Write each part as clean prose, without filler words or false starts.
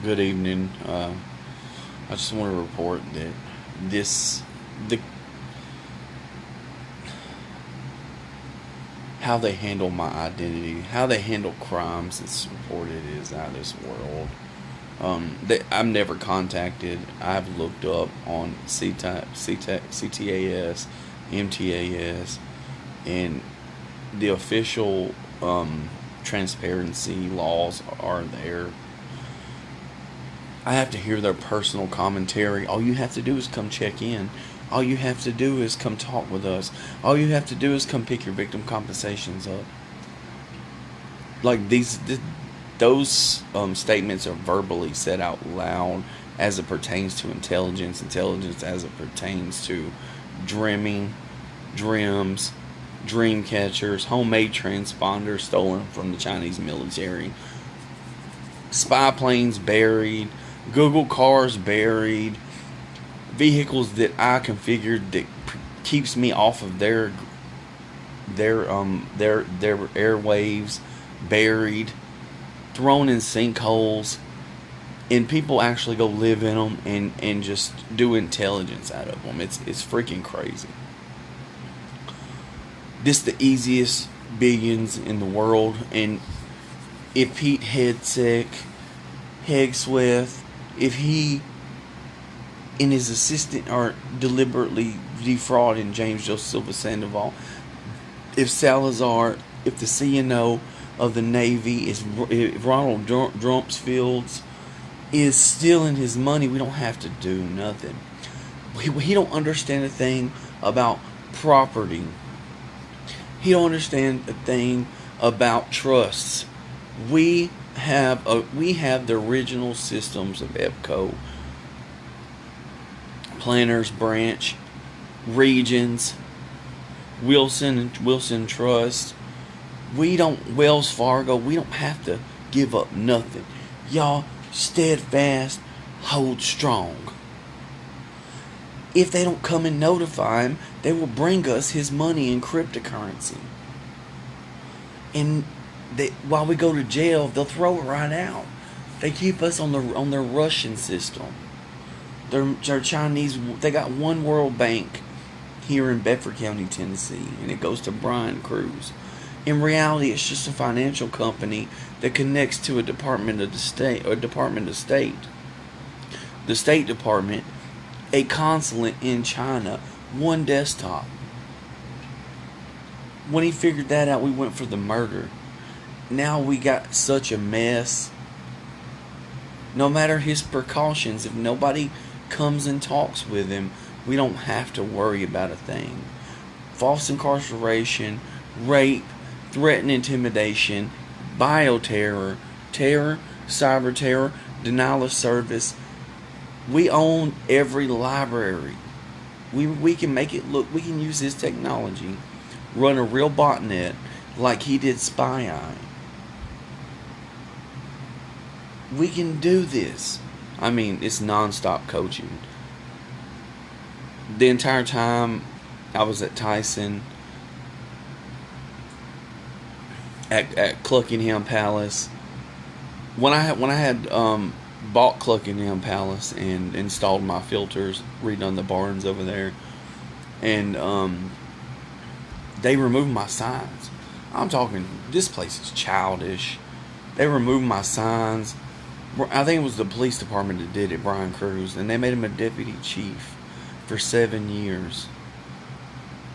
Good evening. I just want to report that this the how they handle my identity, how they handle crimes that's reported is out of this world. I'm never contacted. I've looked up on CTAS, MTAS, and the official transparency laws are there. I have to hear their personal commentary. All you have to do is come check in. All you have to do is come talk with us. All you have to do is come pick your victim compensations up. Like those statements are verbally said out loud as it pertains to intelligence as it pertains to dreaming, dreams, dream catchers, homemade transponders stolen from the Chinese military, spy planes buried, Google cars buried, vehicles that I configured that keeps me off of their airwaves buried, thrown in sinkholes, and people actually go live in them and just do intelligence out of them. It's freaking crazy. This the easiest billions in the world, and if Pete Hegseth, if he and his assistant are deliberately defrauding James Joseph Silva Sandoval, if Salazar, if the CNO of the Navy if Ronald Drumsfields is stealing his money, we don't have to do nothing. He don't understand a thing about property. He don't understand a thing about trusts. We have the original systems of EPCO, Planners Branch, Regions, Wilson Trust. Wells Fargo. We don't have to give up nothing. Y'all steadfast, hold strong. If they don't come and notify him, they will bring us his money in cryptocurrency. And while we go to jail, they'll throw it right out. They keep us on their Russian system. They're Chinese. They got one World Bank here in Bedford County, Tennessee, and it goes to Brian Cruz. In reality, it's just a financial company that connects to a Department of State, the State Department, a consulate in China, one desktop. When he figured that out, we went for the murder. Now we got such a mess. No matter his precautions, if nobody comes and talks with him, we don't have to worry about a thing. False incarceration, rape, threat and intimidation, bioterror, terror, cyber terror, denial of service. We own every library. We can make it look, we can use his technology, run a real botnet like he did Spy Eye. We can do this. I mean, it's non-stop coaching. The entire time I was at Tyson, at Cluckingham Palace, when I had bought Cluckingham Palace and installed my filters, redone the barns over there, and they removed my signs. I'm talking, this place is childish. They removed my signs. I think it was the police department that did it, Brian Cruz, and they made him a deputy chief for 7 years.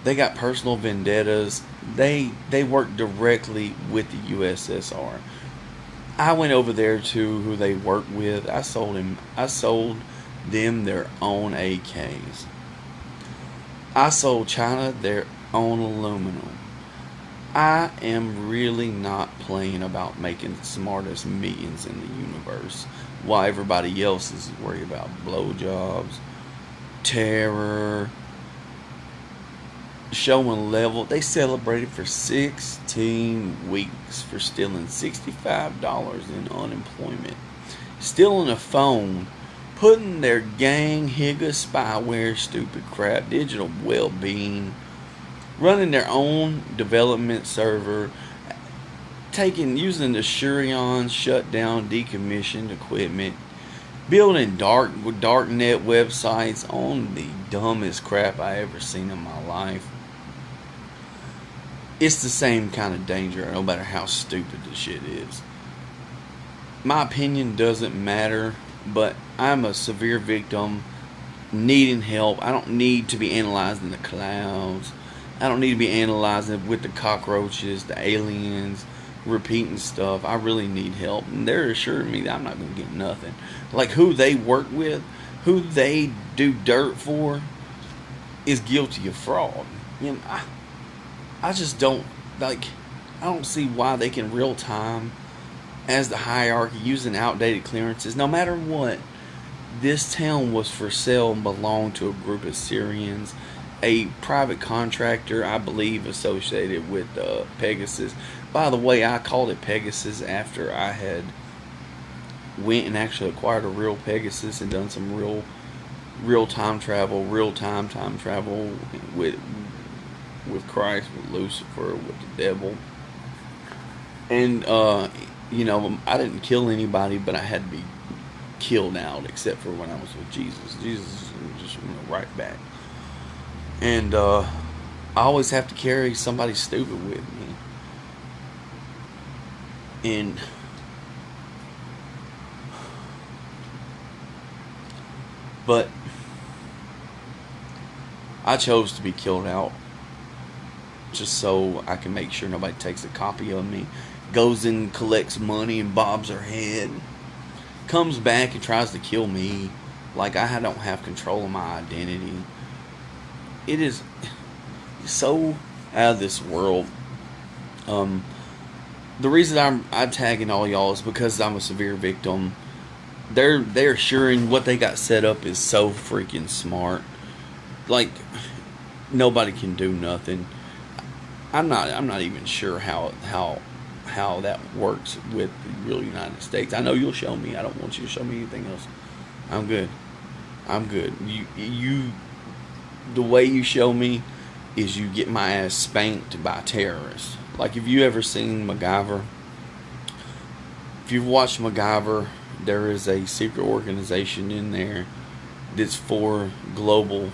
They got personal vendettas. They work directly with the USSR. I went over there to who they work with. I sold them their own AKs. I sold China their own aluminum. I am really not playing about making the smartest millions in the universe while everybody else is worried about blowjobs, terror, showing level. They celebrated for 16 weeks for stealing $65 in unemployment, stealing a phone, putting their gang Higa spyware, stupid crap, digital well-being, running their own development server, using the Experian shut down decommissioned equipment, building darknet websites on the dumbest crap I ever seen in my life. It's the same kind of danger, no matter how stupid the shit is. My opinion doesn't matter, but I'm a severe victim needing help. I don't need to be analyzing the clouds. I don't need to be analyzing with the cockroaches, the aliens, repeating stuff. I really need help. And they're assuring me that I'm not going to get nothing. Like, who they work with, who they do dirt for, is guilty of fraud. You know, I just don't, like, I don't see why they can real time, as the hierarchy, using outdated clearances. No matter what, this town was for sale and belonged to a group of Syrians, a private contractor, I believe, associated with Pegasus. By the way, I called it Pegasus after I had went and actually acquired a real Pegasus and done some real time travel, time travel with Christ, with Lucifer, with the devil. And you know, I didn't kill anybody, but I had to be killed out, except for when I was with Jesus. Jesus just went right back. And I always have to carry somebody stupid with me. And but I chose to be killed out just so I can make sure nobody takes a copy of me, goes and collects money and bobs her head, comes back and tries to kill me like I don't have control of my identity. It is so out of this world. The reason I'm tagging all y'all is because I'm a severe victim. They're assuring what they got set up is so freaking smart. Like, nobody can do nothing. I'm not even sure how that works with the real United States. I know you'll show me. I don't want you to show me anything else. I'm good. You the way you show me is you get my ass spanked by terrorists. Like, if you ever seen MacGyver, if you've watched MacGyver, there is a secret organization in there that's for global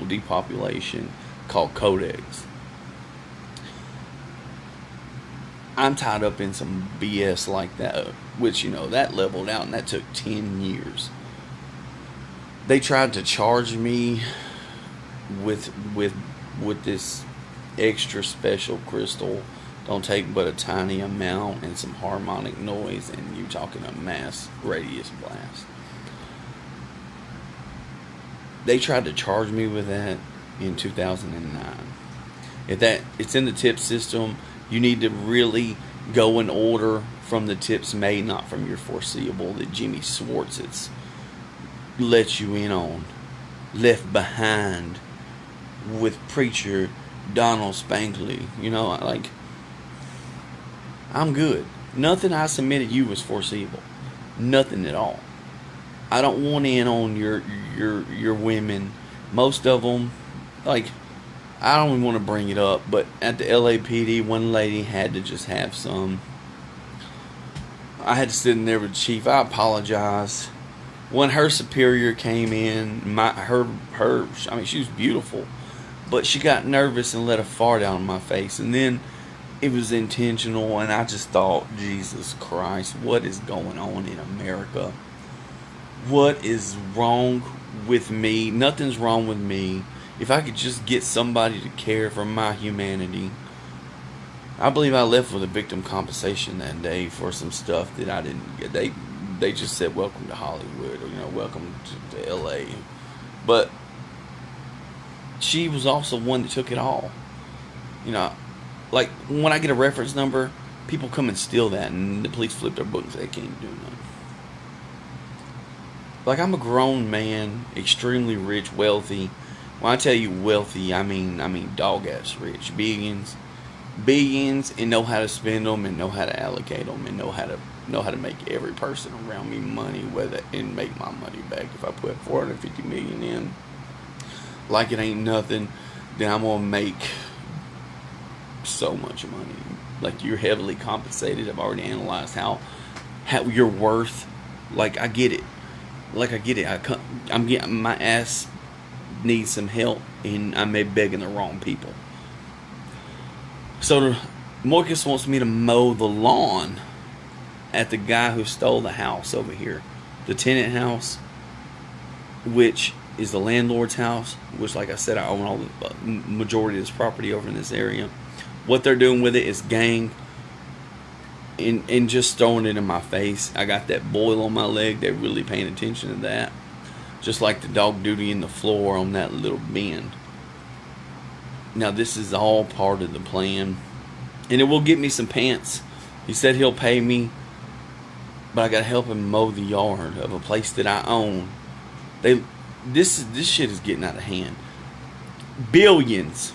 depopulation called Codex. I'm tied up in some BS like that, which, you know, that leveled out and that took 10 years. They tried to charge me with this extra special crystal. Don't take but a tiny amount and some harmonic noise, and you talking a mass radius blast. They tried to charge me with that in 2009. If that it's in the tip system, you need to really go and order from the tips made, not from your foreseeable that Jimmy Swartz it's let you in on. Left Behind with preacher Donald Spankley. You know, like, I'm good. Nothing I submitted you was foreseeable. Nothing at all. I don't want in on your women. Most of them, like, I don't even want to bring it up, but at the LAPD, one lady had to just have some. I had to sit in there with the chief. I apologize. When her superior came in, I mean, she was beautiful, but she got nervous and let a fart out on my face, and then it was intentional, and I just thought, Jesus Christ, what is going on in America? What is wrong with me? Nothing's wrong with me. If I could just get somebody to care for my humanity. I believe I left with a victim compensation that day for some stuff that I didn't get. They just said, welcome to Hollywood, or, you know, welcome to LA. But she was also one that took it all. You know, like, when I get a reference number, people come and steal that, and the police flip their book and say they can't do nothing. Like, I'm a grown man, extremely rich, wealthy. When I tell you wealthy, I mean dog-ass rich. Billions, and know how to spend them, and know how to allocate them, and know how to make every person around me money, and make my money back. If I put $450 million in, like it ain't nothing, then I'm gonna make so much money. Like, you're heavily compensated. I've already analyzed how your worth Like, I get it. Like, I get it. I'm getting my ass needs some help, and I may be begging the wrong people. So Marcus wants me to mow the lawn at the guy who stole the house over here, the tenant house, which is the landlord's house, which, like I said, I own all the majority of this property over in this area. What they're doing with it is gang, and just throwing it in my face. I got that boil on my leg. They're really paying attention to that, just like the dog duty in the floor on that little bend. Now, this is all part of the plan, and it will get me some pants. He said he'll pay me, but I gotta help him mow the yard of a place that I own. This shit is getting out of hand. Billions